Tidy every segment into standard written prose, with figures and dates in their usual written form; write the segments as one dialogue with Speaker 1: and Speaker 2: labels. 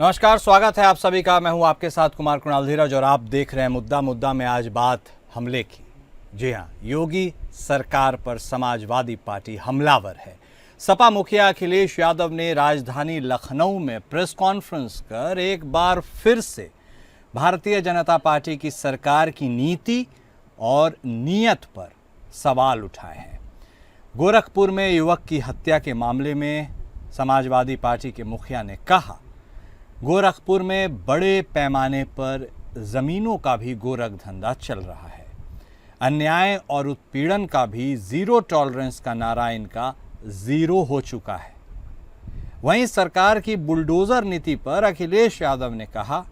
Speaker 1: नमस्कार, स्वागत है आप सभी का। मैं हूं आपके साथ कुमार कुणाल धीरज और आप देख रहे हैं मुद्दा में आज बात हमले की। जी हां, योगी सरकार पर समाजवादी पार्टी हमलावर है। सपा मुखिया अखिलेश यादव ने राजधानी लखनऊ में प्रेस कॉन्फ्रेंस कर एक बार फिर से भारतीय जनता पार्टी की सरकार की नीति और नीयत पर सवाल उठाए हैं। गोरखपुर में युवक की हत्या के मामले में समाजवादी पार्टी के मुखिया ने कहा, गोरखपुर में बड़े पैमाने पर जमीनों का भी गोरख धंधा चल रहा है। अन्याय और उत्पीड़न का भी जीरो टॉलरेंस का नारा इनका जीरो हो चुका है। वहीं सरकार की बुलडोजर नीति पर अखिलेश यादव ने कहा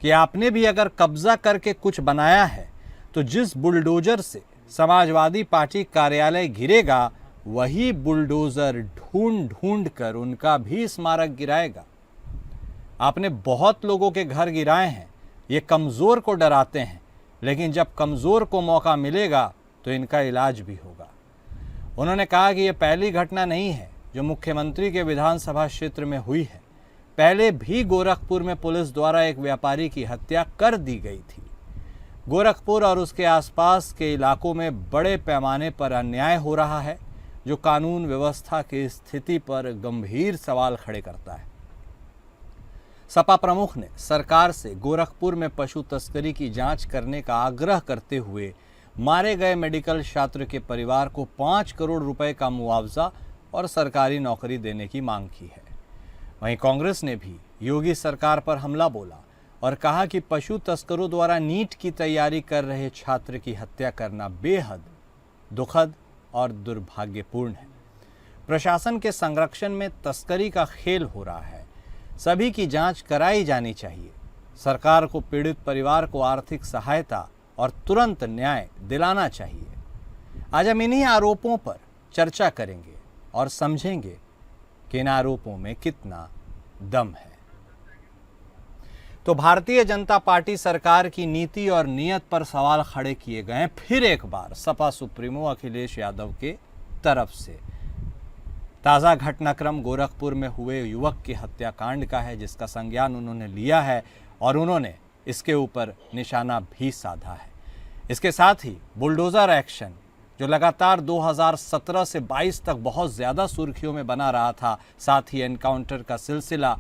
Speaker 1: कि आपने भी अगर कब्जा करके कुछ बनाया है तो जिस बुलडोजर से समाजवादी पार्टी कार्यालय गिरेगा वही बुलडोजर ढूंढ ढूंढ कर उनका भी स्मारक गिराएगा। आपने बहुत लोगों के घर गिराए हैं। ये कमज़ोर को डराते हैं, लेकिन जब कमज़ोर को मौका मिलेगा तो इनका इलाज भी होगा। उन्होंने कहा कि ये पहली घटना नहीं है जो मुख्यमंत्री के विधानसभा क्षेत्र में हुई है। पहले भी गोरखपुर में पुलिस द्वारा एक व्यापारी की हत्या कर दी गई थी। गोरखपुर और उसके आसपास के इलाकों में बड़े पैमाने पर अन्याय हो रहा है, जो कानून व्यवस्था की स्थिति पर गंभीर सवाल खड़े करता है। सपा प्रमुख ने सरकार से गोरखपुर में पशु तस्करी की जांच करने का आग्रह करते हुए मारे गए मेडिकल छात्र के परिवार को 5 करोड़ रुपए का मुआवजा और सरकारी नौकरी देने की मांग की है। वहीं कांग्रेस ने भी योगी सरकार पर हमला बोला और कहा कि पशु तस्करों द्वारा नीट की तैयारी कर रहे छात्र की हत्या करना बेहद दुखद और दुर्भाग्यपूर्ण है। प्रशासन के संरक्षण में तस्करी का खेल हो रहा है। सभी की जांच कराई जानी चाहिए। सरकार को पीड़ित परिवार को आर्थिक सहायता और तुरंत न्याय दिलाना चाहिए। आज हम इन्हीं आरोपों पर चर्चा करेंगे और समझेंगे कि इन आरोपों में कितना दम है। तो भारतीय जनता पार्टी सरकार की नीति और नीयत पर सवाल खड़े किए गए फिर एक बार सपा सुप्रीमो अखिलेश यादव के तरफ से। ताज़ा घटनाक्रम गोरखपुर में हुए युवक की हत्याकांड का है, जिसका संज्ञान उन्होंने लिया है और उन्होंने इसके ऊपर निशाना भी साधा है। इसके साथ ही बुलडोज़र एक्शन जो लगातार 2017 से 22 तक बहुत ज़्यादा सुर्खियों में बना रहा था, साथ ही एनकाउंटर का सिलसिला,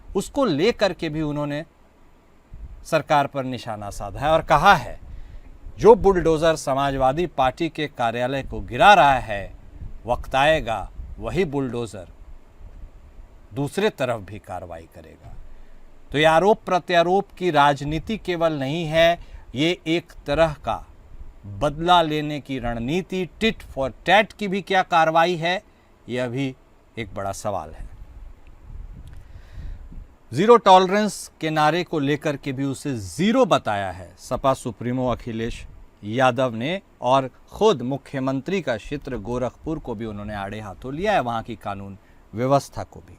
Speaker 1: उसको लेकर के भी उन्होंने सरकार पर निशाना साधा है और कहा है जो बुलडोज़र समाजवादी पार्टी के कार्यालय को गिरा रहा है, वक्त आएगा वही बुलडोजर दूसरे तरफ भी कार्रवाई करेगा। तो ये आरोप प्रत्यारोप की राजनीति केवल नहीं है, ये एक तरह का बदला लेने की रणनीति, टिट फॉर टैट की भी क्या कार्रवाई है, यह भी एक बड़ा सवाल है। जीरो टॉलरेंस के नारे को लेकर के भी उसे जीरो बताया है सपा सुप्रीमो अखिलेश यादव ने, और खुद मुख्यमंत्री का क्षेत्र गोरखपुर को भी उन्होंने आड़े हाथों लिया है, वहां की कानून व्यवस्था को भी।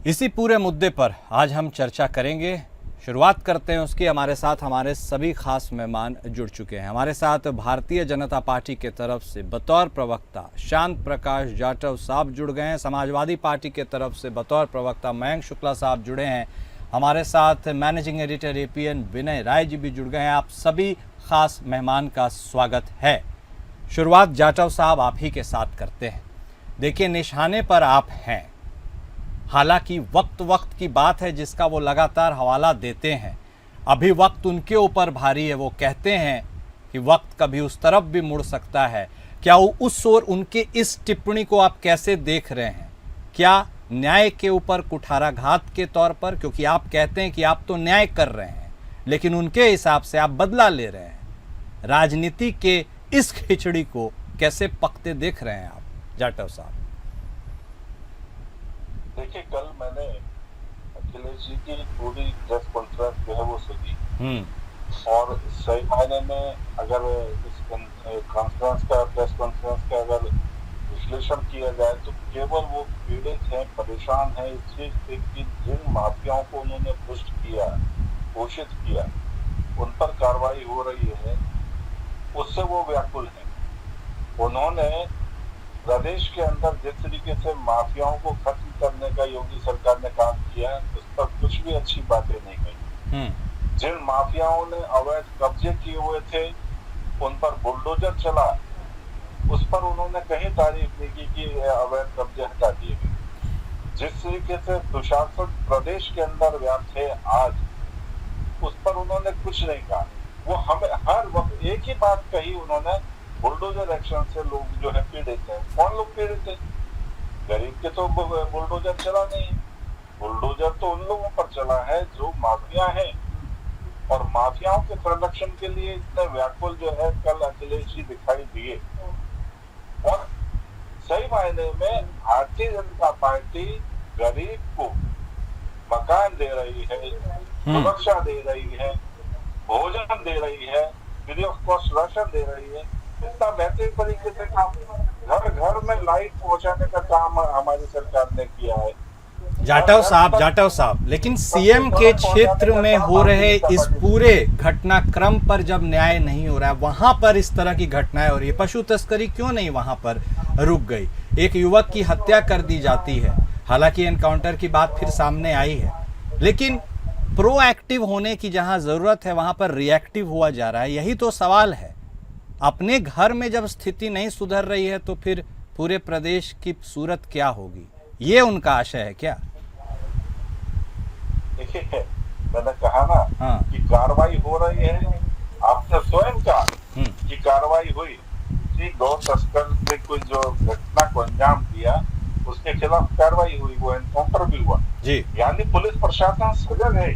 Speaker 1: इसी पूरे मुद्दे पर आज हम चर्चा करेंगे। शुरुआत करते हैं उसकी। हमारे साथ हमारे सभी खास मेहमान जुड़ चुके हैं। हमारे साथ भारतीय जनता पार्टी के तरफ से बतौर प्रवक्ता शांत प्रकाश जाटव साहब जुड़ गए हैं। समाजवादी पार्टी के तरफ से बतौर प्रवक्ता मयंक शुक्ला साहब जुड़े हैं। हमारे साथ मैनेजिंग एडिटर एपीएन विनय राय जी भी जुड़ गए हैं। आप सभी खास मेहमान का स्वागत है। शुरुआत जाटव साहब आप ही के साथ करते हैं। देखिए, निशाने पर आप हैं। हालांकि वक्त की बात है जिसका वो लगातार हवाला देते हैं। अभी वक्त उनके ऊपर भारी है। वो कहते हैं कि वक्त कभी उस तरफ भी मुड़ सकता है। क्या उस ओर उनके इस टिप्पणी को आप कैसे देख रहे हैं? क्या न्याय के ऊपर कुठाराघात के तौर पर? क्योंकि आप कहते हैं कि आप तो न्याय कर रहे हैं, लेकिन उनके हिसाब से आप बदला ले रहे हैं। राजनीति के इस खिचड़ी को कैसे पकते देख रहे हैं आप जाटव साहब?
Speaker 2: देखिए, कल मैंने अखिलेश जी की पूरी प्रेस कॉन्फ्रेंस जो है वो सुनी, और सही मायने में अगर इस कॉन्फ्रेंस का, प्रेस कॉन्फ्रेंस का अगर विश्लेषण किया जाए तो केवल वो पीड़ित हैं, परेशान हैं इस चीज से कि जिन माफियाओं को उन्होंने पुष्ट किया, घोषित किया, उन पर कार्रवाई हो रही है, उससे वो व्याकुल है। उन्होंने प्रदेश के अंदर जिस तरीके से माफियाओं को खत्म करने का योगी सरकार ने काम किया, उस पर कुछ भी अच्छी बातें नहीं कही। जिन माफियाओं ने अवैध कब्जे किए हुए थे, उन पर बुलडोजर चला, उस पर उन्होंने कहीं तारीफ नहीं की कि अवैध कब्जे हटा दिए गए। जिस तरीके से दुशासन प्रदेश के अंदर व्याप्त है आज, उस पर उन्होंने कुछ नहीं कहा। वो हमें हर वक्त एक ही बात कही उन्होंने, बुलडोजर एक्शन से लोग जो है पीड़ित है। कौन लोग पीड़ित है? गरीब के तो बुलडोजर चला नहीं, बुलडोजर तो उन लोगों पर चला है जो माफिया है। और माफियाओं के संरक्षण के लिए इतने व्याकुल जो है कल अखिलेश जी दिखाई दिए। और सही मायने में भारतीय जनता पार्टी गरीब को मकान दे रही है, सुरक्षा दे रही है, भोजन दे रही है, फ्री ऑफ कॉस्ट राशन दे रही है। इतना बेहतरीन तरीके से काम, घर घर में लाइट पहुंचाने का काम हमारी सरकार ने किया है।
Speaker 1: जाटव साहब, लेकिन सीएम के क्षेत्र में हो रहे इस पूरे घटनाक्रम पर जब न्याय नहीं हो रहा है, वहां पर इस तरह की घटनाएं हो रही है, पशु तस्करी क्यों नहीं वहां पर रुक गई? एक युवक की हत्या कर दी जाती है, हालांकि एनकाउंटर की बात फिर सामने आई है, लेकिन प्रोएक्टिव होने की जहां जरूरत है वहां पर रिएक्टिव हुआ जा रहा है। यही तो सवाल है। अपने घर में जब स्थिति नहीं सुधर रही है तो फिर पूरे प्रदेश की सूरत क्या होगी? ये उनका आशय है क्या?
Speaker 2: देखिए, मैंने कहा ना कि कार्रवाई हो रही है। आपने स्वयं कहा कि कार्रवाई हुई कि गौ तस्कर ने कोई जो घटना को अंजाम दिया उसके खिलाफ कार्रवाई हुई, वो एनकाउंटर भी हुआ
Speaker 1: जी।
Speaker 2: यानी पुलिस प्रशासन सजग है।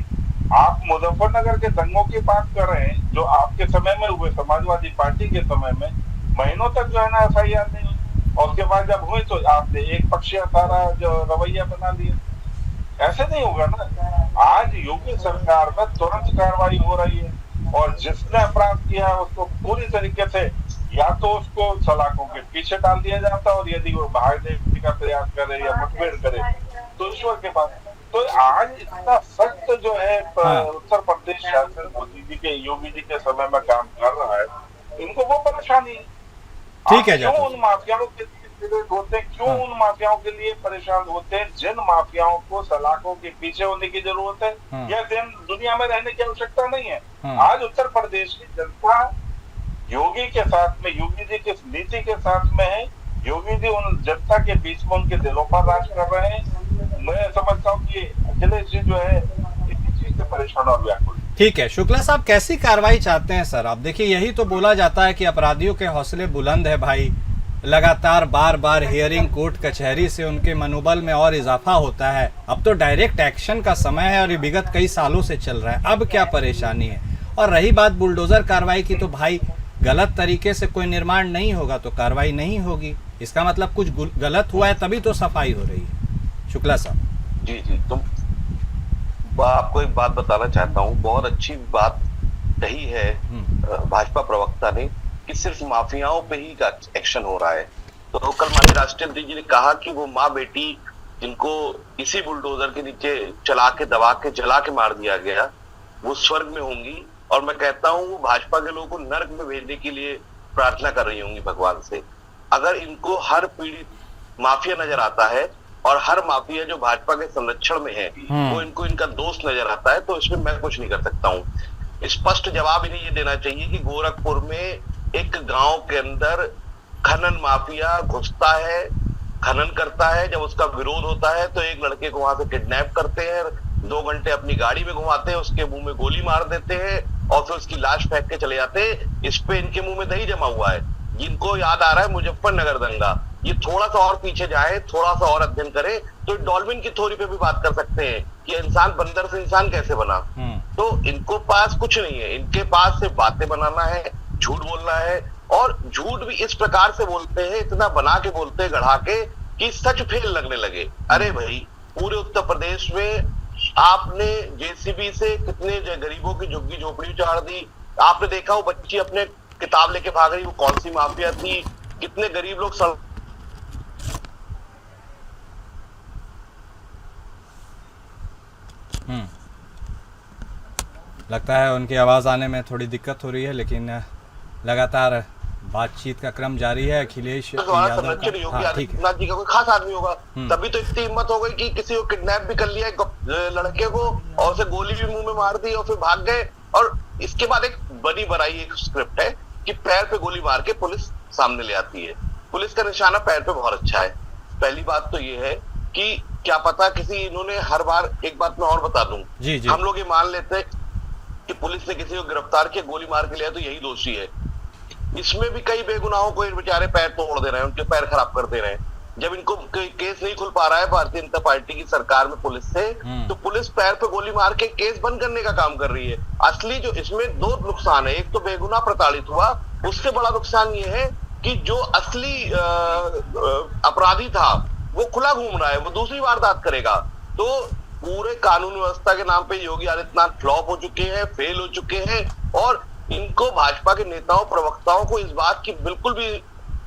Speaker 2: आप मुजफ्फरनगर के दंगों की बात कर रहे हैं, जो आपके समय में हुए, समाजवादी पार्टी के समय में महीनों तक जो है ना FIR नहीं, और उसके बाद जब हुई तो आपने एक पक्षीय सारा जो रवैया बना लिया। ऐसे नहीं होगा ना। आज योगी सरकार में तुरंत कार्रवाई हो रही है, और जिसने अपराध किया है उसको पूरी तरीके से या तो उसको सलाखों के पीछे डाल दिया जाता, और यदि वो भागने का प्रयास करे या मुठभेड़ करे तो ईश्वर के पास। तो आज इतना सख्त जो है उत्तर प्रदेश शासन मोदी जी के, योगी जी के समय में काम कर रहा है, इनको वो परेशानी है।
Speaker 1: ठीक है,
Speaker 2: क्यों उन माफियाओं के लिए पीड़ित होते हैं, क्यों उन माफियाओं के लिए परेशान होते हैं जिन माफियाओं को सलाखों के पीछे होने की जरूरत है, या दुनिया में रहने की आवश्यकता नहीं है। आज उत्तर प्रदेश की जनता योगी के साथ में, योगी जी की नीति के साथ में है। योगी जी उन जनता के बीच में उनके दिलों पर राज कर रहे हैं। मैं समझता हूँ कि अखिलेश जी जो है इसी चीज से परेशान और व्याकुल।
Speaker 1: ठीक है, शुक्ला साहब कैसी कार्रवाई चाहते हैं सर आप? देखिए, यही तो बोला जाता है कि अपराधियों के हौसले बुलंद है भाई, लगातार बार बार हियरिंग, कोर्ट कचहरी से उनके मनोबल में और इजाफा होता है। अब तो डायरेक्ट एक्शन का समय है और ये विगत कई सालों से चल रहा है, अब क्या परेशानी है? और रही बात बुलडोजर कार्रवाई की, तो भाई गलत तरीके से कोई निर्माण नहीं होगा तो कार्रवाई नहीं होगी, इसका मतलब कुछ गलत हुआ है तभी तो सफाई हो रही है। शुक्ला साहब
Speaker 3: जी, तुम आपको एक बात बताना चाहता हूँ, बहुत अच्छी बात कही है भाजपा प्रवक्ता ने कि सिर्फ माफियाओं पे ही एक्शन हो रहा है। तो कल माननीय राष्ट्रीय अध्यक्ष जी ने कहा कि वो माँ बेटी जिनको इसी बुलडोजर के नीचे चला के, दबा के, जला के मार दिया गया, वो स्वर्ग में होंगी। और मैं कहता हूँ वो भाजपा के लोगों को नर्क में भेजने के लिए प्रार्थना कर रही होंगी भगवान से। अगर इनको हर पीड़ित माफिया नजर आता है और हर माफिया जो भाजपा के संरक्षण में है वो इनको इनका दोस्त नजर आता है, तो इसमें मैं कुछ नहीं कर सकता हूँ। स्पष्ट जवाब इन्हें ये देना चाहिए कि गोरखपुर में एक गांव के अंदर खनन माफिया घुसता है, खनन करता है। जब उसका विरोध होता है तो एक लड़के को वहां से किडनैप करते हैं, 2 घंटे अपनी गाड़ी में घुमाते हैं, उसके मुंह में गोली मार देते हैं और फिर उसकी लाश फेंक के चले जाते हैं। इस पे इनके मुंह में दही जमा हुआ है। जिनको याद आ रहा है मुजफ्फरनगर दंगा, ये थोड़ा सा और पीछे जाए, थोड़ा सा और अध्ययन करे तो डॉल्फिन की थ्योरी पे भी बात कर सकते हैं कि इंसान बंदर से इंसान कैसे बना। तो इनको पास कुछ नहीं है, इनके पास सिर्फ बातें बनाना है, झूठ बोलना है, और झूठ भी इस प्रकार से बोलते हैं, इतना बना के बोलते हैं गढ़ा के कि सच फेल लगने लगे। अरे भाई, पूरे उत्तर प्रदेश में आपने JCB से कितने गरीबों की झुग्गी झोपड़ी उजाड़ दी। आपने देखा वो बच्ची अपने किताब लेके भाग रही, वो कौन सी माफिया थी? कितने गरीब लोग
Speaker 1: लगता है उनकी आवाज़ आने में थोड़ी दिक्कत हो रही है, लेकिन लगातार बातचीत का क्रम जारी है। अखिलेश
Speaker 3: द्वारा
Speaker 1: यादव
Speaker 3: संरक्षण
Speaker 1: का,
Speaker 3: योगी
Speaker 1: हाँ, ठीक है।
Speaker 3: आदित्यनाथ जी का कोई खास आदमी होगा, तभी तो इतनी हिम्मत हो गई कि किसी को किडनैप भी कर लिया लड़के को और उसे गोली भी मुंह में मार दी और फिर भाग गए। और इसके बाद एक बड़ी बड़ाई एक स्क्रिप्ट है कि पैर पे गोली मार के पुलिस सामने ले आती है। पुलिस का निशाना पैर पे बहुत अच्छा है। पहली बात तो ये है कि क्या पता किसी इन्होंने हर बार, एक बात मैं और बता दूं,
Speaker 1: जी जी,
Speaker 3: हम लोग ये मान लेते हैं कि पुलिस ने किसी को गिरफ्तार किया, गोली मार के लिया तो यही दोषी है। इसमें भी कई बेगुनाहों को बेचारे पैर तोड़ दे रहे हैं, उनके पैर खराब कर दे रहे हैं। जब इनको केस नहीं खुल पा रहा है भारतीय जनता पार्टी की सरकार में पुलिस से, तो पुलिस पैर पे गोली मार के केस बंद करने का काम कर रही है। असली जो इसमें दो नुकसान है, एक तो बेगुनाह प्रताड़ित हुआ, उससे बड़ा नुकसान ये है कि जो असली अपराधी था वो खुला घूम रहा है, वो दूसरी वारदात करेगा। तो पूरे कानून व्यवस्था के नाम पे योगी आदित्यनाथ फ्लॉप हो चुके हैं, फेल हो चुके हैं। और इनको भाजपा के नेताओं प्रवक्ताओं को इस बात की बिल्कुल भी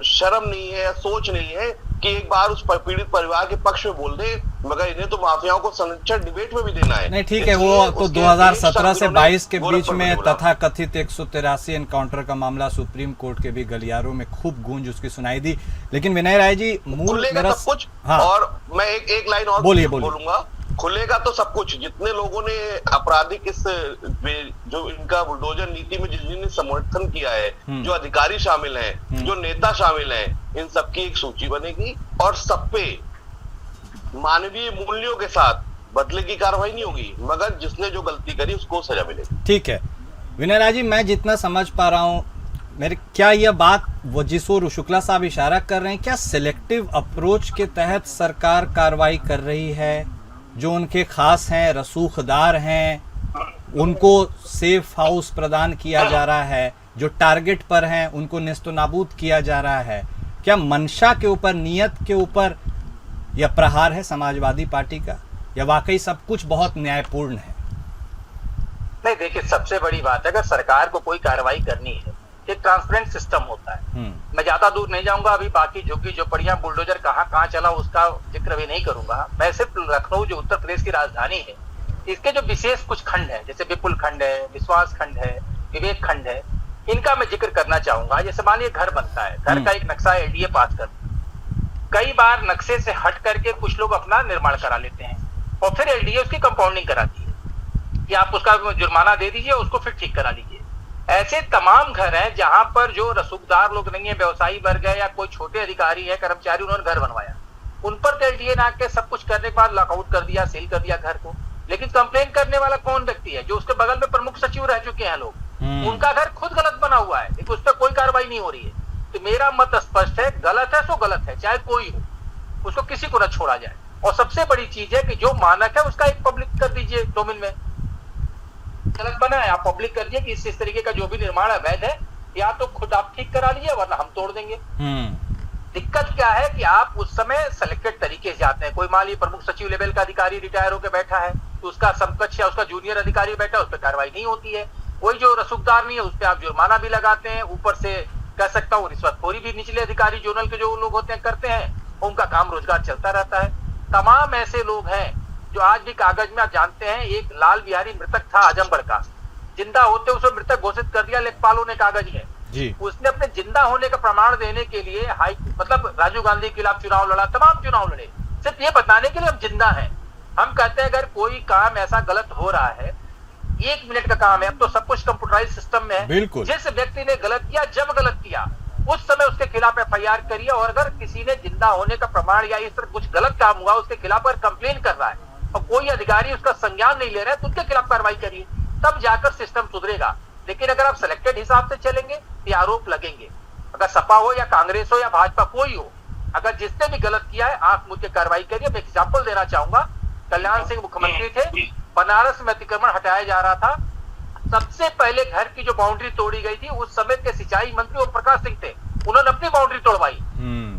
Speaker 3: शर्म नहीं है या सोच नहीं है कि एक बार उस पीड़ित परिवार के पक्ष में बोल दे, मगर इन्हें तो माफियाओं को संरक्षण डिबेट में भी देना है।
Speaker 1: नहीं ठीक है, वो तो 2017 से 22 के बीच में तथाकथित 183 एनकाउंटर का मामला सुप्रीम कोर्ट के भी गलियारों में खूब गूंज उसकी सुनाई दी। लेकिन विनय राय जी, मूल मेरा
Speaker 3: सब कुछ,
Speaker 1: हाँ,
Speaker 3: और मैं एक लाइन और बोलूंगा, खुलेगा तो सब कुछ। जितने लोगों ने आपराधिक इस जो इनका बुलडोजर नीति में जिन्होंने समर्थन किया है, जो अधिकारी शामिल हैं, जो नेता शामिल हैं, इन सबकी एक सूची बनेगी और सब पे मानवीय मूल्यों के साथ बदले की कार्रवाई नहीं होगी, मगर जिसने जो गलती करी उसको सजा मिलेगी।
Speaker 1: ठीक है विनय राय जी, मैं जितना समझ पा रहा हूँ, मेरे क्या यह बात वो जिस ओर शुक्ला साहब इशारा कर रहे हैं, क्या सिलेक्टिव अप्रोच के तहत सरकार कार्रवाई कर रही है? जो उनके खास हैं, रसूखदार हैं, उनको सेफ हाउस प्रदान किया जा रहा है, जो टारगेट पर हैं उनको नेस्तो नाबूद किया जा रहा है। क्या मंशा के ऊपर, नियत के ऊपर यह प्रहार है समाजवादी पार्टी का, या वाकई सब कुछ बहुत न्यायपूर्ण है?
Speaker 4: नहीं देखिए, सबसे बड़ी बात है अगर सरकार को कोई कार्रवाई करनी है, एक ट्रांसपेरेंट सिस्टम होता है। मैं ज्यादा दूर नहीं जाऊंगा, अभी बाकी झुग्गी झोपड़ियां बुलडोजर कहाँ चला उसका जिक्र भी नहीं करूंगा। मैं सिर्फ लखनऊ जो उत्तर प्रदेश की राजधानी है, इसके जो विशेष कुछ खंड है, जैसे विपुल खंड है, विश्वास खंड है, विवेक खंड है, इनका मैं जिक्र करना चाहूंगा। जैसे मान लीजिए घर बनता है, घर का एक नक्शा एलडीए पास कर, कई बार नक्शे से हट करके कुछ लोग अपना निर्माण करा लेते हैं और फिर एलडीए उसकी कंपाउंडिंग कराती है कि आप उसका जुर्माना दे दीजिए, उसको फिर ठीक करा लीजिए। ऐसे तमाम घर हैं जहां पर जो रसूखदार लोग नहीं है, व्यवसायी वर्ग है या कोई छोटे अधिकारी है, कर्मचारी, उन्होंने घर बनवाया, उन पर तो एलडीए ना के सब कुछ करने के बाद लॉकआउट कर दिया, सील कर दिया घर को। लेकिन कंप्लेन करने वाला कौन व्यक्ति है? जो उसके बगल में प्रमुख सचिव रह चुके हैं लोग, उनका घर खुद गलत बना हुआ है, लेकिन उस पर कोई कार्रवाई नहीं हो रही है। तो मेरा मत स्पष्ट है, गलत है सो गलत है, चाहे कोई हो, उसको किसी को न छोड़ा जाए। और सबसे बड़ी चीज है कि जो मानक है उसका एक पब्लिक कर दीजिए डोमेन में, गलत बना है आप पब्लिक कर दिए कि इस तरीके का जो भी निर्माण अवैध है, या तो खुद आप ठीक करा लीजिए वरना हम तोड़ देंगे। दिक्कत क्या है कि आप उस समय सिलेक्टेड तरीके से जाते हैं। कोई मान लीजिए प्रमुख सचिव लेवल का अधिकारी रिटायर होकर बैठा है, तो उसका समकक्ष या उसका जूनियर अधिकारी बैठा है, उस पर कार्रवाई नहीं होती है। कोई जो रसूखदार नहीं है उस पर आप जुर्माना भी लगाते हैं, ऊपर से कह सकता हूँ रिश्वतखोरी भी निचले अधिकारी जोनल के जो लोग होते हैं करते हैं, उनका काम रोजगार चलता रहता है। तमाम ऐसे लोग हैं जो आज भी कागज में, आप जानते हैं एक लाल बिहारी मृतक था आजमगढ़ का, जिंदा होते उसे मृतक घोषित कर दिया लेखपालों ने कागज में जी। उसने अपने जिंदा होने का प्रमाण देने के लिए मतलब राजीव गांधी के खिलाफ चुनाव लड़ा, तमाम चुनाव लड़े, सिर्फ ये बताने के लिए हम जिंदा हैं। हम कहते हैं अगर कोई काम ऐसा गलत हो रहा है, 1 मिनट का काम है, अब तो सब कुछ कंप्यूटराइज सिस्टम में है, जिस व्यक्ति ने गलत किया, जब गलत किया उस समय उसके खिलाफ एफआईआर करिए, और अगर किसी ने जिंदा होने का प्रमाण या इस तरह कुछ गलत काम हुआ उसके खिलाफ अगर कंप्लेन कर रहा है और कोई अधिकारी उसका संज्ञान नहीं ले रहा है, तो उनके खिलाफ कार्रवाई करिए, तब जाकर सिस्टम सुधरेगा। लेकिन अगर आप सिलेक्टेड हिसाब से चलेंगे तो आरोप लगेंगे, अगर सपा हो या कांग्रेस हो या भाजपा कोई हो, अगर जिसने भी गलत किया है आंख मूंद के कार्रवाई करिए। मैं एग्जाम्पल देना चाहूंगा, कल्याण सिंह मुख्यमंत्री थे, बनारस में अतिक्रमण हटाया जा रहा था, सबसे पहले घर की जो बाउंड्री तोड़ी गई थी उस समय के सिंचाई मंत्री ओम प्रकाश सिंह थे, उन्होंने अपनी बाउंड्री तोड़वाई,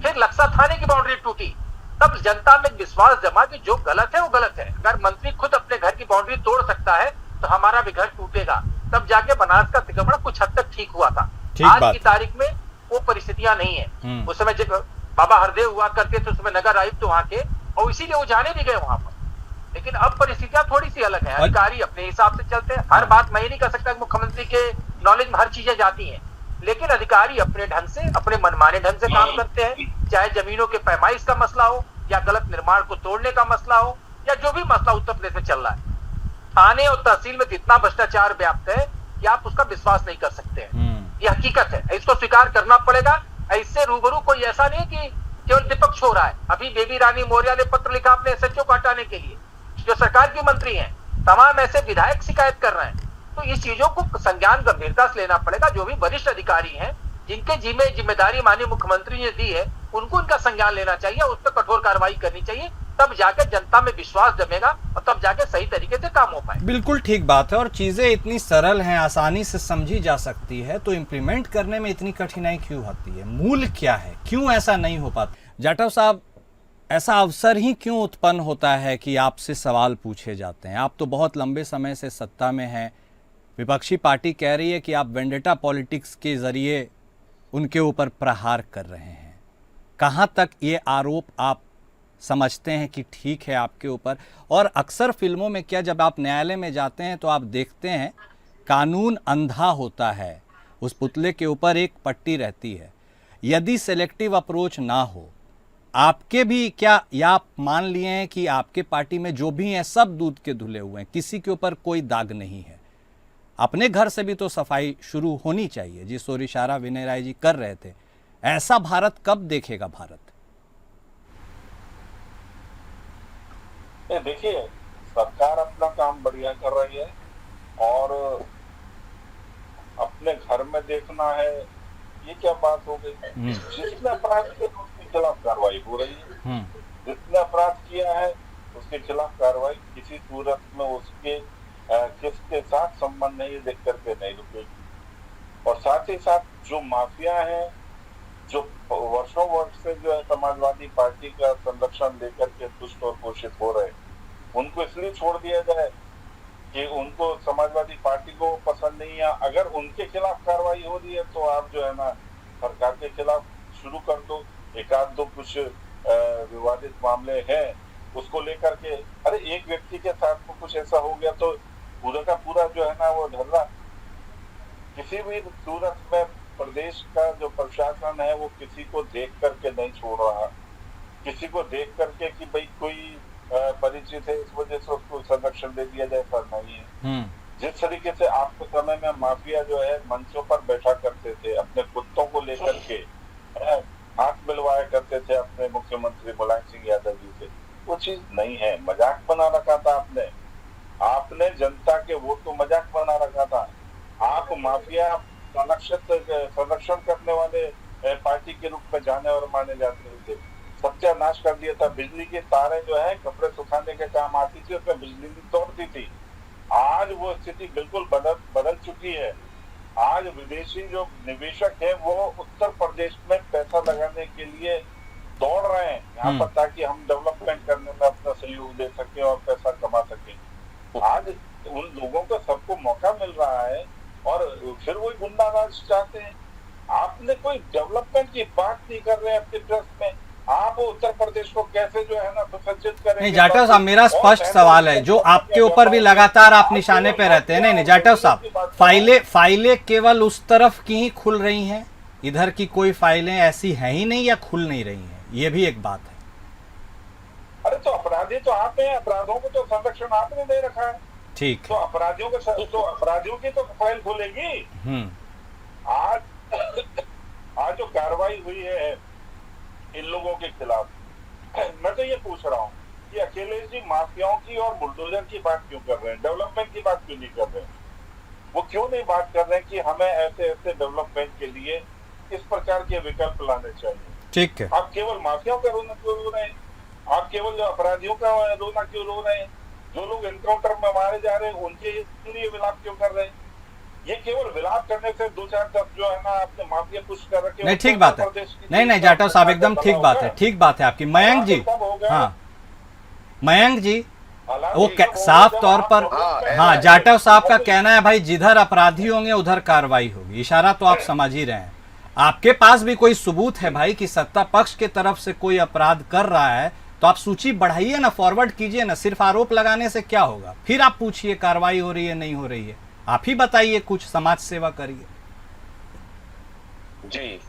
Speaker 4: फिर लक्सा थाने की बाउंड्री टूटी, तब जनता में विश्वास जमा कि जो गलत है वो गलत है। अगर मंत्री खुद अपने घर की बाउंड्री तोड़ सकता है तो हमारा भी घर टूटेगा, तब जाके बनारस का अतिक्रमण कुछ हद तक ठीक हुआ था। आज की तारीख में वो परिस्थितियां नहीं है। उस समय जब बाबा हरदेव हुआ करते थे उस समय नगर आयुक्त वहां के, और इसीलिए वो जाने भी गए वहां पर। लेकिन अब परिस्थितियां थोड़ी सी अलग है, अधिकारी अपने हिसाब से चलते हैं। हर बात मैं ही नहीं कर सकता, मुख्यमंत्री के नॉलेज में हर चीजें जाती हैं, लेकिन अधिकारी अपने ढंग से, अपने मनमाने ढंग से काम करते हैं। चाहे जमीनों के पैमाइश का मसला हो, या गलत निर्माण को तोड़ने का मसला हो, या जो भी मसला उत्तर प्रदेश में चल रहा है, थाने और तहसील में इतना भ्रष्टाचार व्याप्त है कि आप उसका विश्वास नहीं कर सकते हैं। ये हकीकत है, इसको स्वीकार करना पड़ेगा। इससे रूबरू कोई ऐसा नहीं कि केवल विपक्ष हो रहा है। अभी बेबी रानी मौर्य ने पत्र लिखा अपने एसएचओ को हटाने के लिए, जो सरकार की मंत्री हैं। तमाम ऐसे विधायक शिकायत कर रहे हैं। तो इस चीजों को संज्ञान गंभीरता से लेना पड़ेगा। जो भी वरिष्ठ अधिकारी हैं, जिनके जिम्मेदारी माननीय मुख्यमंत्री ने दी है, उनको इनका संज्ञान लेना चाहिए, उस पर कठोर कार्रवाई करनी चाहिए। तब जाके जनता में विश्वास जमेगा और तब जाके सही तरीके से काम हो पाए।
Speaker 1: बिल्कुल ठीक बात है, और चीजें इतनी सरल हैं, आसानी से समझी जा सकती है, तो इम्प्लीमेंट करने में इतनी कठिनाई क्यों होती है? मूल क्या है, क्यों ऐसा नहीं हो पाता? जाटव साहब, ऐसा अवसर ही क्यों उत्पन्न होता है कि आपसे सवाल पूछे जाते हैं? आप तो बहुत लंबे समय से सत्ता में हैं, विपक्षी पार्टी कह रही है कि आप वेंडेटा पॉलिटिक्स के जरिए उनके ऊपर प्रहार कर रहे हैं। कहाँ तक ये आरोप आप समझते हैं कि ठीक है आपके ऊपर? और अक्सर फिल्मों में क्या, जब आप न्यायालय में जाते हैं तो आप देखते हैं कानून अंधा होता है, उस पुतले के ऊपर एक पट्टी रहती है। यदि सेलेक्टिव अप्रोच ना हो, आपके भी क्या, या आप मान लिए हैं कि आपके पार्टी में जो भी हैं सब दूध के धुले हुए हैं, किसी के ऊपर कोई दाग नहीं है? अपने घर से भी तो सफाई शुरू होनी चाहिए, जिस ओर इशारा विनय राय जी कर रहे थे। ऐसा भारत कब देखेगा भारत?
Speaker 2: देखिए, सरकार अपना काम बढ़िया कर रही है और अपने घर में देखना है, ये क्या बात हो गई? जिसने अपराध किया उसके खिलाफ कार्रवाई हो रही है। जिसने अपराध किया है उसके खिलाफ कार्रवाई किसी सूरत में उसके किसके साथ संबंध नहीं देख करके नहीं रुकेगी। और साथ ही साथ जो माफिया हैं, जो वर्षों वर्ष से जो है समाजवादी पार्टी का संरक्षण लेकर के दुष्ट और घोषित हो रहे, उनको इसलिए छोड़ दिया जाए कि उनको समाजवादी पार्टी को पसंद नहीं है। अगर उनके खिलाफ कार्रवाई हो रही है तो आप जो है ना सरकार के खिलाफ शुरू कर दो। एक आध दो कुछ विवादित मामले हैं, उसको लेकर के, अरे एक व्यक्ति के साथ में कुछ ऐसा हो गया तो पूरा का पूरा जो है ना वो ढर्रा। किसी भी सूरत में प्रदेश का जो प्रशासन है वो किसी को देख करके नहीं छोड़ रहा, किसी को देख करके कि भाई कोई परिचित है इस वजह से उसको संरक्षण दे दिया जाए, ऐसा नहीं है। जिस तरीके से आपके समय में माफिया जो है मंचों पर बैठा करते थे, अपने कुत्तों को लेकर के हाथ मिलवाया करते थे अपने मुख्यमंत्री मुलायम सिंह यादव जी से, वो चीज नहीं है। मजाक बना रखा था आपने जनता के वोट को मजाक बना रखा था। आप माफिया संरक्षण करने वाले पार्टी के रूप में जाने और माने जाते थे, सत्यानाश कर दिया था। बिजली की तारें जो है कपड़े सुखाने के काम आती थी, उसमें बिजली भी तोड़ती थी। आज वो स्थिति बिल्कुल बदल चुकी है। आज विदेशी जो निवेशक है वो उत्तर प्रदेश में पैसा लगाने के लिए दौड़ रहे हैं यहाँ पर, ताकि हम डेवलपमेंट करने में अपना सहयोग दे सके और पैसा कमा सके। आज उन लोगों को सबको मौका मिल रहा है और फिर वही गुंडाराज चाहते हैं। आपने कोई डेवलपमेंट की बात नहीं कर रहे हैं अपने प्रेस में। आप उत्तर प्रदेश को कैसे जो है ना सुसज्जित करेंगे?
Speaker 1: नहीं जाटव साहब, मेरा स्पष्ट सवाल है, जो आपके ऊपर भी लगातार आप निशाने पे रहते हैं। नहीं जाटव साहब, फाइलें केवल उस तरफ की ही खुल रही हैं, इधर की कोई फाइलें ऐसी हैं ही नहीं या खुल नहीं रही हैं, ये भी एक बात है।
Speaker 2: अरे तो अपराधी तो आप हैं, अपराधों को तो संरक्षण आपने दे रखा है।
Speaker 1: ठीक,
Speaker 2: तो अपराधियों की तो फाइल खुलेगी। आज जो कार्रवाई हुई है इन लोगों के खिलाफ, मैं तो ये पूछ रहा हूँ कि अखिलेश जी माफियाओं की और बुलडोजर की बात क्यों कर रहे हैं, डेवलपमेंट की बात क्यों नहीं कर रहे हैं? वो क्यों नहीं बात कर रहे हैं कि हमें ऐसे ऐसे डेवलपमेंट के लिए इस प्रकार के विकल्प लाने चाहिए?
Speaker 1: ठीक है,
Speaker 2: आप केवल माफियाओं का रोना क्यों रो रहे हैं? आप केवल जो अपराधियों का रोना क्यों रो रहे हैं? जो लोग एनकाउंटर में मारे जा रहे हैं उनके लिए विलाप क्यों कर रहे हैं? ये केवल विलाप करने से 2-4 जो है ना आपने माफिया कुछ कर रखे।
Speaker 1: नहीं ठीक बात है, नहीं जाटव साहब एकदम ठीक बात है, ठीक बात है आपकी। मयंक जी, हाँ मयंक जी, वो साफ तौर पर, हाँ जाटव साहब का कहना है भाई जिधर अपराधी होंगे उधर कार्रवाई होगी। इशारा तो आप समझ ही रहे हैं। आपके पास भी कोई सबूत है भाई कि सत्ता पक्ष के तरफ से कोई अपराध कर रहा है तो आप सूची बढ़ाइए ना, फॉरवर्ड कीजिए ना। सिर्फ आरोप लगाने से क्या होगा? फिर आप पूछिए कार्रवाई हो रही है नहीं हो रही है, आप ही बताइए, कुछ समाज सेवा करिए।
Speaker 3: जी,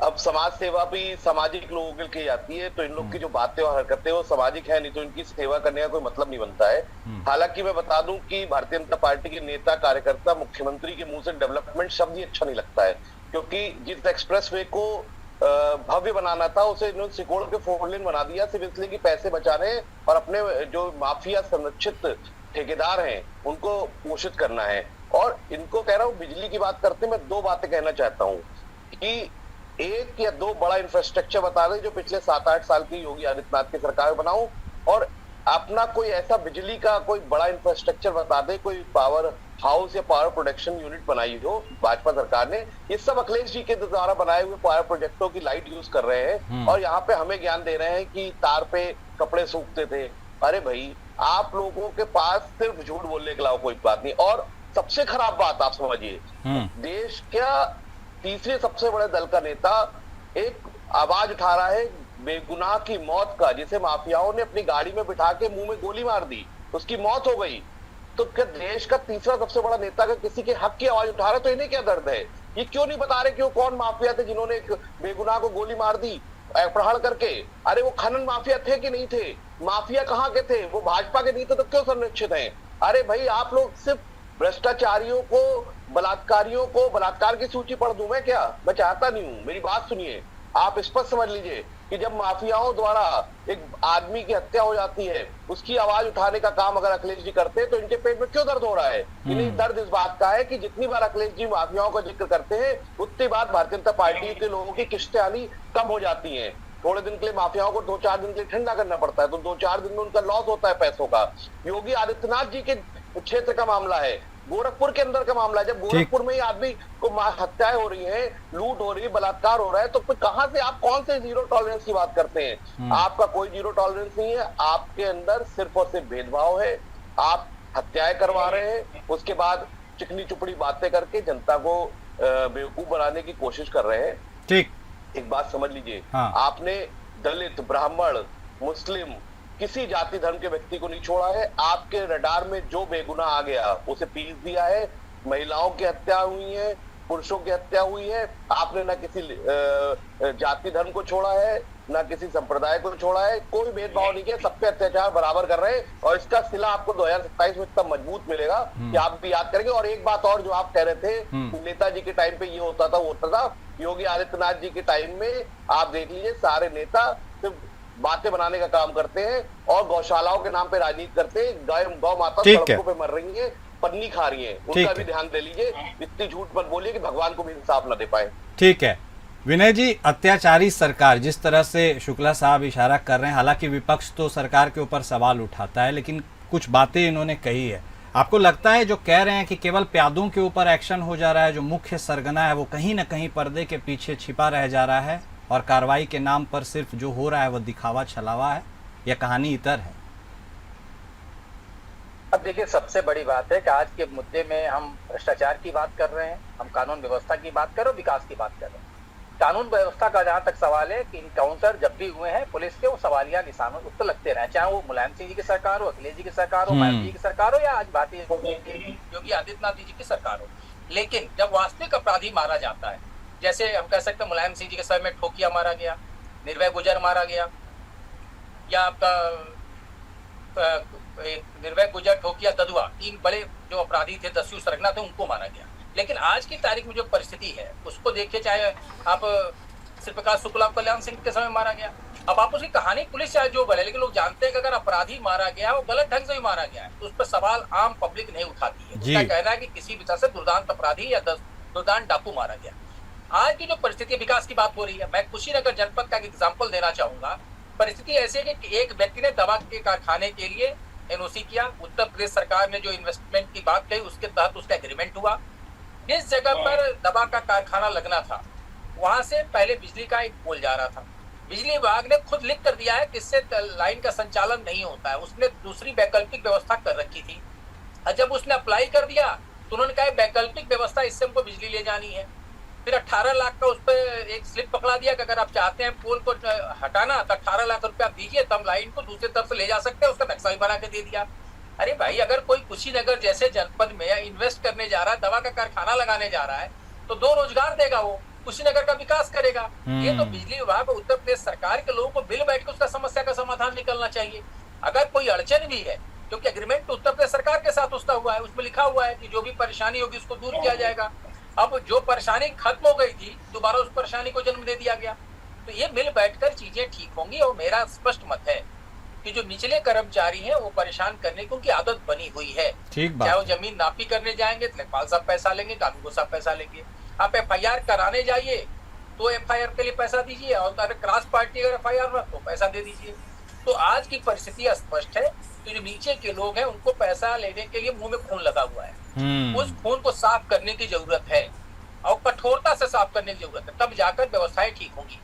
Speaker 3: अब समाज सेवा भी सामाजिक लोगों के लिए की जाती है, तो इन लोग की जो बातें और हरकतें वो सामाजिक है नहीं, तो इनकी सेवा करने का कोई मतलब नहीं बनता है। हालांकि मैं बता दूं कि भारतीय जनता पार्टी के नेता कार्यकर्ता मुख्यमंत्री के मुंह से डेवलपमेंट शब्द ही अच्छा नहीं लगता है, क्योंकि जिस एक्सप्रेसवे को भव्य बनाना था उसे इन्होंने सिकोड़ के 4 लेन बना दिया, सिर्फ इसलिए कि पैसे बचाने और अपने जो माफिया संरक्षित ठेकेदार हैं उनको पोषित करना है। और इनको कह रहा हूँ, बिजली की बात करते मैं 2 बातें कहना चाहता हूँ कि 1 या 2 बड़ा इंफ्रास्ट्रक्चर बता दें जो पिछले 7-8 साल की योगी आदित्यनाथ की सरकार में बनाऊं, और अपना कोई ऐसा बिजली का कोई बड़ा इंफ्रास्ट्रक्चर बता दे, कोई पावर हाउस या पावर प्रोडक्शन यूनिट बनाई हो भाजपा सरकार ने। ये सब अखिलेश जी के द्वारा बनाए हुए पावर प्रोजेक्टों की लाइट यूज कर रहे हैं और यहाँ पे हमें ज्ञान दे रहे हैं कि तार पे कपड़े सूखते थे। अरे भाई, आप लोगों के पास सिर्फ झूठ बोलने के अलावा कोई बात नहीं। और सबसे खराब बात आप समझिए, देश क्या तीसरे सबसे बड़े दल का नेता एक आवाज उठा रहा है बेगुनाह की मौत का, जिसे माफियाओं ने अपनी गाड़ी में बिठा के मुंह में गोली मार दी, उसकी मौत हो गई। तो क्या देश का तीसरा सबसे बड़ा नेता अगर किसी के हक की आवाज उठा रहा है तो इन्हें क्या दर्द है? ये क्यों नहीं बता रहे कि वो कौन माफिया थे जिन्होंने एक बेगुनाह को गोली मार दी अपहरण करके? अरे वो खनन माफिया थे कि नहीं थे? माफिया कहाँ के थे? वो भाजपा के नहीं थे तो क्यों संरक्षित हैं? अरे भाई, आप लोग सिर्फ भ्रष्टाचारियों को, बलात्कारियों को, बलात्कार की सूची पढ़ दूं मैं क्या? मैं चाहता नहीं हूं, मेरी बात सुनिए। आप स्पष्ट समझ लीजिए कि जब माफियाओं द्वारा एक आदमी की हत्या हो जाती है, उसकी आवाज उठाने का काम अगर अखिलेश जी करते हैं तो इनके पेट में क्यों दर्द हो रहा है? इन्हें दर्द इस बात का है कि जितनी बार अखिलेश जी माफियाओं का जिक्र करते हैं उतनी बार भारतीय जनता पार्टी के लोगों की किस्तें आनी कम हो जाती हैं। थोड़े दिन के लिए माफियाओं को 2-4 दिन के लिए ठंडा करना पड़ता है, तो 2-4 दिन में उनका लॉस होता है पैसों का। योगी आदित्यनाथ जी के क्षेत्र का मामला है, गोरखपुर के अंदर का मामला है। जब गोरखपुर में ही आदमी को हत्याएं हो रही हैं, लूट हो रही है, बलात्कार हो रहा है, तो फिर कहां से आप कौन से जीरो टॉलरेंस की बात करते हैं? आपका कोई जीरो टॉलरेंस नहीं है, आपके अंदर सिर्फ और सिर्फ भेदभाव है। आप हत्याएं करवा रहे हैं, उसके बाद चिकनी चुपड़ी बातें करके जनता को बेवकूफ बनाने की कोशिश कर रहे हैं।
Speaker 1: ठीक,
Speaker 3: एक बात समझ लीजिए,
Speaker 1: हाँ।
Speaker 3: आपने दलित, ब्राह्मण, मुस्लिम, किसी जाति धर्म के व्यक्ति को नहीं छोड़ा है। आपके रडार में जो बेगुनाह आ गया उसे पीस दिया है। महिलाओं की हत्या हुई है, पुरुषों की हत्या हुई है, आपने ना किसी जाति धर्म को छोड़ा है, ना किसी संप्रदाय को छोड़ा है, कोई भेदभाव नहीं किया, सब पे अत्याचार बराबर कर रहे हैं। और इसका सिला आपको 2027 में इतना मजबूत मिलेगा कि आप भी याद करेंगे। और एक बात और जो आप कह रहे थे, नेताजी के टाइम पे ये होता था, वो होता था, योगी आदित्यनाथ जी के टाइम में आप देख लीजिए, सारे नेता सिर्फ बातें बनाने का काम करते हैं और गौशालाओं के नाम पे राजनीति करते हैं। गौ माता सड़कों पे मर रही है, पन्नी खा रही है, उनका भी ध्यान दे लीजिए। इतनी झूठ मत बोलिए कि भगवान को भी इंसाफ न दे पाए।
Speaker 1: ठीक है विनय जी, अत्याचारी सरकार जिस तरह से शुक्ला साहब इशारा कर रहे हैं, हालांकि विपक्ष तो सरकार के ऊपर सवाल उठाता है, लेकिन कुछ बातें इन्होंने कही है। आपको लगता है जो कह रहे हैं कि केवल प्यादों के ऊपर एक्शन हो जा रहा है, जो मुख्य सरगना है वो कहीं ना कहीं पर्दे के पीछे छिपा रह जा रहा है और कार्रवाई के नाम पर सिर्फ जो हो रहा है वो दिखावा छलावा है, या कहानी इतर है?
Speaker 4: अब देखिए, सबसे बड़ी बात है कि आज के मुद्दे में हम भ्रष्टाचार की बात कर रहे हैं, हम कानून व्यवस्था की बात कर रहे हैं, विकास की बात कर रहे हैं। कानून व्यवस्था का जहां तक सवाल है कि इनकाउंटर जब भी हुए हैं पुलिस के, वो सवालिया निशानों उत्तर लगते रहे, चाहे वो मुलायम सिंह जी की सरकार हो, अखिलेश जी की सरकार हो, मायावती जी की सरकार हो, या आज भारतीय योगी आदित्यनाथ जी की सरकार हो। लेकिन जब वास्तविक अपराधी मारा जाता है, जैसे हम कह सकते हैं मुलायम सिंह जी के समय में ठोकिया मारा गया, निर्भय गुजर मारा गया, या आपका निर्भय गुजर, ठोकिया, ददुआ, 3 बड़े जो अपराधी थे, दस्यु सरगना थे, उनको मारा गया। लेकिन आज की तारीख में जो परिस्थिति है उसको देखिए, चाहे आप शिवप्रकाश शुक्ला, कल्याण सिंह के समय मारा गया। अब आप उसकी कहानी पुलिस चाहे जो बोले, लेकिन लोग जानते हैं कि अगर अपराधी मारा गया वो गलत ढंग से भी मारा गया है, तो उस पर सवाल आम पब्लिक नहीं उठाती है। उसका कहना है कि किसी भी तरह से दुर्दांत अपराधी या दुर्दांत डाकू मारा गया। आज की जो परिस्थिति, विकास की बात हो रही है, मैं कुशीनगर जनपद का एग्जाम्पल देना चाहूंगा। परिस्थिति ऐसी है कि एक व्यक्ति ने दवा के कारखाने के लिए एनओसी किया, उत्तर प्रदेश सरकार ने जो इन्वेस्टमेंट की बात कही उसके तहत उसका एग्रीमेंट हुआ। जिस जगह पर दवा का कारखाना लगना था वहां से पहले बिजली का एक पोल जा रहा था, बिजली विभाग ने खुद लिख कर दिया है कि इससे लाइन का संचालन नहीं होता है, उसने दूसरी वैकल्पिक व्यवस्था कर रखी थी। और जब उसने अप्लाई कर दिया तो उन्होंने कहा वैकल्पिक व्यवस्था, इससे हमको बिजली ले जानी है। फिर 18 लाख का उस पर एक स्लिप पकड़ा दिया कि अगर आप चाहते हैं पोल को हटाना तो 18 लाख रुपया दीजिए, तब लाइन को दूसरी तरफ से ले जा सकते हैं, उसका नक्शा भी बना के दे दिया। अरे भाई, अगर कोई कुशीनगर जैसे जनपद में इन्वेस्ट करने जा रहा है, दवा का कारखाना लगाने जा रहा है, तो 2 रोजगार देगा वो। कुशीनगर का विकास करेगा। ये तो बिजली विभाग और उत्तर प्रदेश सरकार के लोगों को मिल बैठ के उसका समस्या का समाधान निकलना चाहिए। अगर कोई अड़चन भी है, क्योंकि एग्रीमेंट उत्तर प्रदेश सरकार के साथ उसका हुआ है, उसमें लिखा हुआ है कि जो भी परेशानी होगी उसको दूर किया जाएगा। अब जो परेशानी खत्म हो गई थी, दोबारा उस परेशानी को जन्म दे दिया गया। तो ये मिल बैठकर चीजें ठीक होंगी। और मेरा स्पष्ट मत है कि जो निचले कर्मचारी हैं वो परेशान करने की उनकी आदत बनी हुई है।
Speaker 1: ठीक बात
Speaker 4: चाहे वो
Speaker 1: है।
Speaker 4: जमीन नापी करने जाएंगे तो लेखपाल साहब पैसा लेंगे, कानूनगो साहब पैसा लेंगे। आप FIR कराने जाइए तो FIR के लिए पैसा दीजिए, और अगर क्रॉस पार्टी अगर FIR में तो पैसा दे दीजिए। तो आज की परिस्थिति स्पष्ट है कि जो नीचे के लोग हैं उनको पैसा लेने के लिए मुंह में खून लगा हुआ है। उस खून को साफ करने की जरूरत है और कठोरता से साफ करने की जरूरत है, तब जाकर व्यवस्थाएं ठीक होंगी।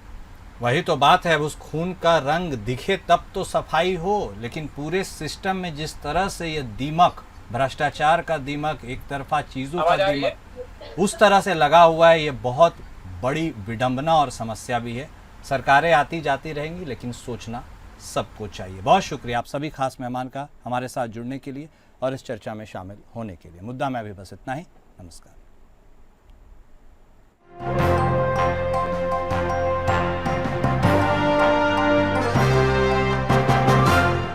Speaker 1: वही तो बात है, उस खून का रंग दिखे तब तो सफाई हो। लेकिन पूरे सिस्टम में जिस तरह से ये दीमक, भ्रष्टाचार का दीमक, एक तरफा चीजों का दीमक उस तरह से लगा हुआ है, ये बहुत बड़ी विडंबना और समस्या भी है। सरकारें आती जाती रहेंगी, लेकिन सोचना सबको चाहिए। बहुत शुक्रिया आप सभी खास मेहमान का हमारे साथ जुड़ने के लिए और इस चर्चा में शामिल होने के लिए। मुद्दा में अभी बस इतना ही। नमस्कार।